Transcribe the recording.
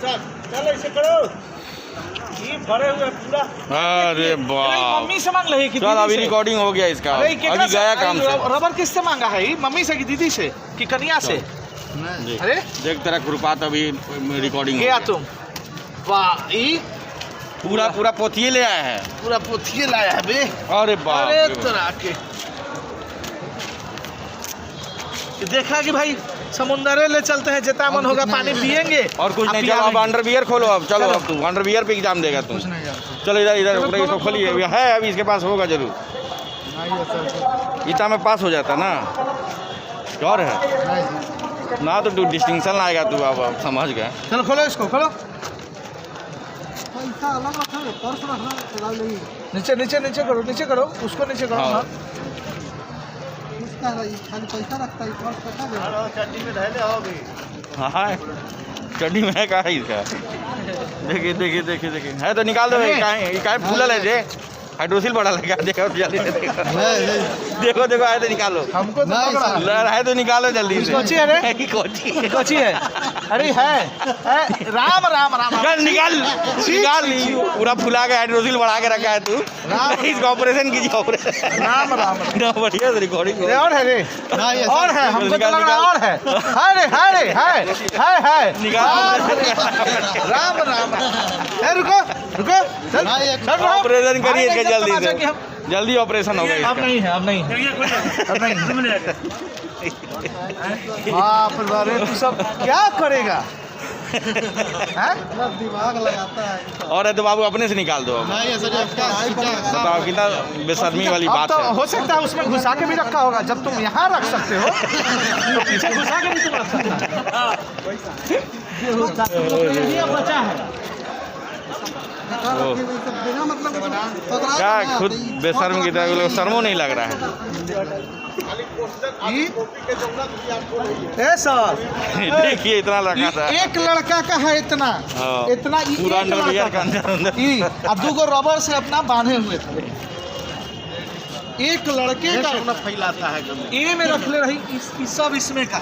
चल ऐसे करो, ये भरे हुए पूरा। अरे वाह, मम्मी से मांग रही चल अभी रिकॉर्डिंग हो गया इसका, अभी गया काम से। रबर किससे मांगा है? ये मम्मी से कि दीदी से कि कन्या से? अरे देख तेरा कृपात अभी रिकॉर्डिंग गया तुम। वाह, ये पूरा पूरा पोथिये ले आया है, पूरा पोथिये लाया है बे। अरे बाप अरे रे। तरह के देखा कि भाई समुंदरे ले चलते हैं, जितना मन होगा पानी पियेंगे। और कुछ नहीं, चलो अब अंडरवियर खोलो, अब चलो अब तू अंडरवियर पे एग्जाम देगा तू। चलो इधर इधर इसको खोलिए, है अभी इसके पास होगा जरूर, इतना में पास हो जाता ना। और है ना तो तू डिस्टिंक्शन लाएगा तू, अब समझ गए। चलो खोलो इसको, खोलो। नीचे नीचे नीचे करो, नीचे करो, उसको नीचे करो। हाँ। पैसा रखता है, चट्टी में ढहले हो भी। हाँ चड्डी में है का है इसका, देखिए देखिए देखिए देखिए, है तो निकाल दो। ये फूलल है जे हाइड्रोसिल बड़ा लगा, देखो जल्दी से देखो देखो, है तो निकालो, हमको है तो निकालो जल्दी से। कोची है रे? कोची है? अरे है राम राम राम। निकाल निकाल, पूरा फुला के हाइड्रोसिल बढ़ा के रखा है तू, इसका ऑपरेशन कीजिए, ऑपरेशन। राम राम बढ़िया रिकॉर्डिंग। और है रे, और है, हमको तो लग रहा और है। है निकाल, राम राम। रुको रुको, ऑपरेशन करिए जल्दी से, जल्दी ऑपरेशन हो गया। अब नहीं है, अब नहीं है, अब नहीं। बाप रे, तू सब क्या करेगा? दिमाग लगाता है। और है तो बाबू अपने से निकाल दो। बताओ कितना बेशर्मी वाली अब बात तो है। हो सकता है उसमें घुसा के भी रखा होगा, जब तुम यहाँ रख सकते हो तो पीछे घुसा के भी तुम रख सकते हो। ये बचा है बिना मतलब क्या खुद बेशर्म की तरह, शर्मो नहीं लग रहा है। सर देखिए इतना रखा था, एक लड़का का है इतना हाँ। इतना, पूरा अंडरवियर का अंदर और 2 रबर से अपना बांधे हुए थे। एक लड़के का फैलाता है, ये में रख ले रही, इस सब इसमें का।